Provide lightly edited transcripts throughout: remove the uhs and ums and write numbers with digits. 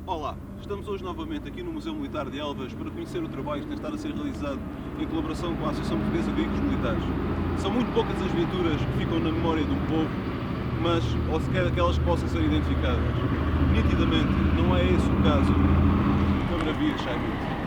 Olá, estamos hoje novamente aqui no Museu Militar de Elvas para conhecer o trabalho que tem estado a ser realizado em colaboração com a Associação Portuguesa de Veículos Militares. São muito poucas as viaturas que ficam na memória de um povo, mas ou sequer aquelas que possam ser identificadas. Nitidamente, não é esse o caso da Bravia Chaimite.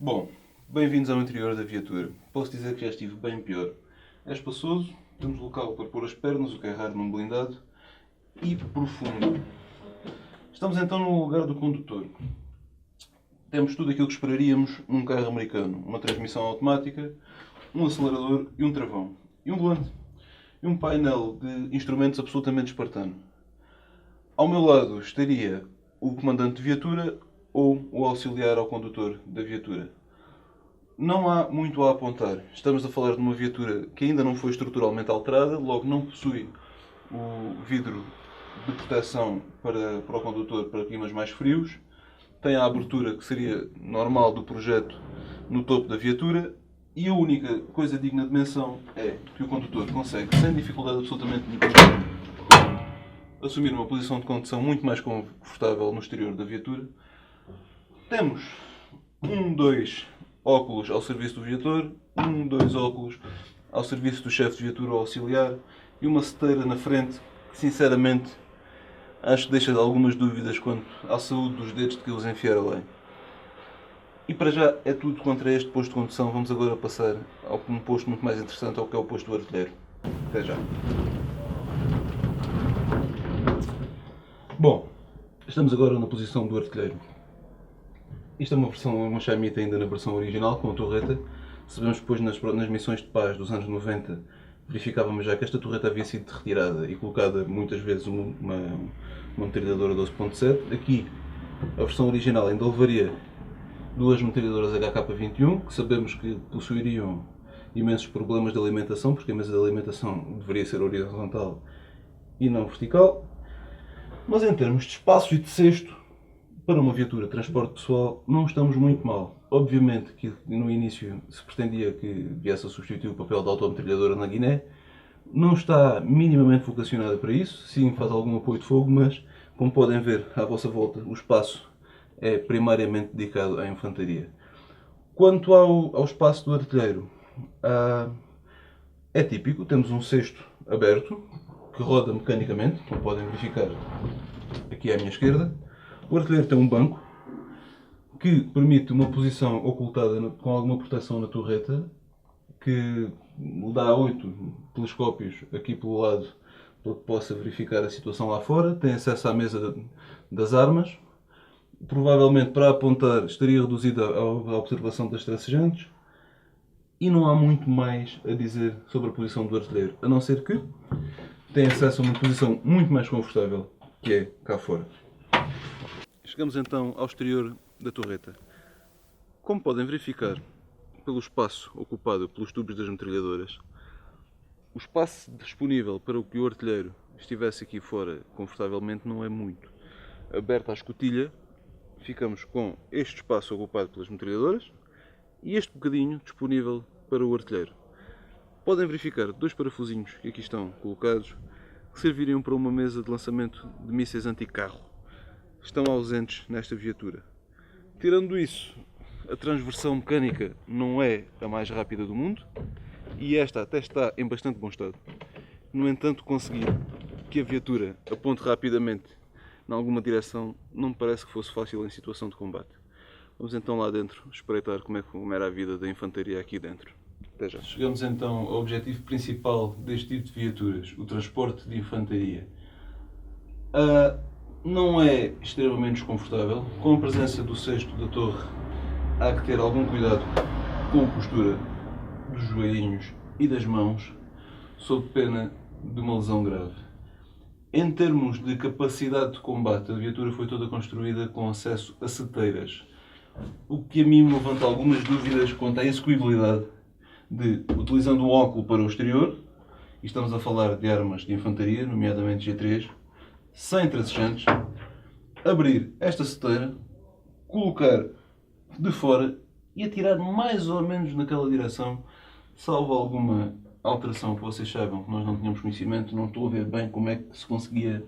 Bom, bem-vindos ao interior da viatura. Posso dizer que já estive bem pior. É espaçoso, temos local para pôr as pernas, o que é raro num blindado, e profundo. Estamos então no lugar do condutor. Temos tudo aquilo que esperaríamos num carro americano. Uma transmissão automática, um acelerador e um travão. E um volante. E um painel de instrumentos absolutamente espartano. Ao meu lado estaria o comandante de viatura ou o auxiliar ao condutor da viatura. Não há muito a apontar. Estamos a falar de uma viatura que ainda não foi estruturalmente alterada, logo não possui o vidro de proteção para o condutor para climas mais frios. Tem a abertura que seria normal do projeto no topo da viatura. E a única coisa digna de menção é que o condutor consegue, sem dificuldade absolutamente nenhuma, assumir uma posição de condução muito mais confortável no exterior da viatura. Temos dois óculos ao serviço do viator, dois óculos ao serviço do chefe de viatura ou auxiliar e uma seteira na frente que, sinceramente, acho que deixa algumas dúvidas quanto à saúde dos dedos de que eles enfiar além. E para já é tudo contra este posto de condução. Vamos agora passar a um posto muito mais interessante, ao que é o posto do artilheiro. Até já. Bom, estamos agora na posição do artilheiro. Isto é uma Chaimite ainda na versão original, com a torreta. Sabemos que depois nas missões de paz dos anos 90 verificávamos já que esta torreta havia sido retirada e colocada muitas vezes uma metralhadora 12.7. Aqui a versão original ainda levaria duas metralhadoras HK-21, que sabemos que possuiriam imensos problemas de alimentação, porque a mesa de alimentação deveria ser horizontal e não vertical. Mas em termos de espaço e de cesto, para uma viatura de transporte pessoal, não estamos muito mal. Obviamente que no início se pretendia que viesse a substituir o papel da autometralhadora na Guiné. Não está minimamente vocacionada para isso. Sim, faz algum apoio de fogo, mas, como podem ver à vossa volta, o espaço é primariamente dedicado à infantaria. Quanto ao espaço do artilheiro, é típico. Temos um cesto aberto, que roda mecanicamente, como podem verificar aqui à minha esquerda. O artilheiro tem um banco que permite uma posição ocultada com alguma proteção na torreta, que lhe dá 8 telescópios aqui pelo lado para que possa verificar a situação lá fora. Tem acesso à mesa das armas. Provavelmente para apontar estaria reduzida à observação das tracejantes. E não há muito mais a dizer sobre a posição do artilheiro, a não ser que tem acesso a uma posição muito mais confortável, que é cá fora. Chegamos então ao exterior da torreta. Como podem verificar pelo espaço ocupado pelos tubos das metralhadoras, o espaço disponível para que o artilheiro estivesse aqui fora confortavelmente não é muito. Aberta a escotilha, ficamos com este espaço ocupado pelas metralhadoras e este bocadinho disponível para o artilheiro. Podem verificar dois parafusinhos que aqui estão colocados, que serviriam para uma mesa de lançamento de mísseis anti-carro. Estão ausentes nesta viatura. Tirando isso, a transversão mecânica não é a mais rápida do mundo e esta até está em bastante bom estado. No entanto, conseguir que a viatura aponte rapidamente em alguma direção não me parece que fosse fácil em situação de combate. Vamos então lá dentro espreitar como era a vida da infantaria aqui dentro. Até já. Chegamos então ao objetivo principal deste tipo de viaturas, o transporte de infantaria. Não é extremamente desconfortável. Com a presença do cesto da torre, há que ter algum cuidado com a postura dos joelhinhos e das mãos, sob pena de uma lesão grave. Em termos de capacidade de combate, a viatura foi toda construída com acesso a seteiras, o que a mim me levanta algumas dúvidas quanto à execuibilidade de, utilizando o óculo para o exterior, e estamos a falar de armas de infantaria, nomeadamente G3, sem tracejantes, abrir esta seteira, colocar de fora e atirar mais ou menos naquela direção, salvo alguma alteração que vocês saibam que nós não tínhamos conhecimento. Não estou a ver bem como é que se conseguia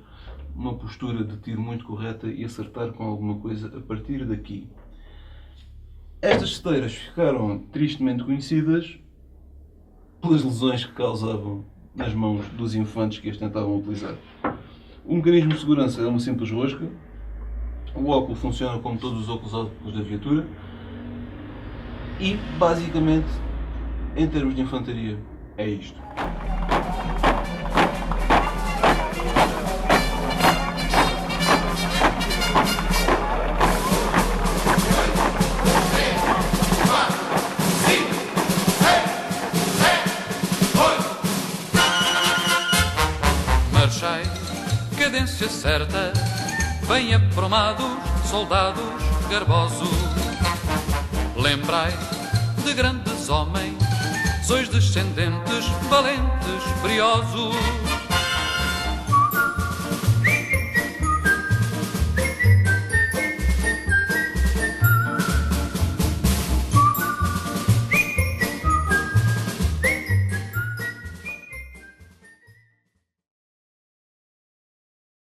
uma postura de tiro muito correta e acertar com alguma coisa a partir daqui. Estas seteiras ficaram tristemente conhecidas pelas lesões que causavam nas mãos dos infantes que as tentavam utilizar. O mecanismo de segurança é uma simples rosca. O óculo funciona como todos os óculos da viatura. E, basicamente, em termos de infantaria, é isto. Marchai, cadência certa, bem aprumados, soldados garbosos. Lembrai de grandes homens, sois descendentes valentes, briosos.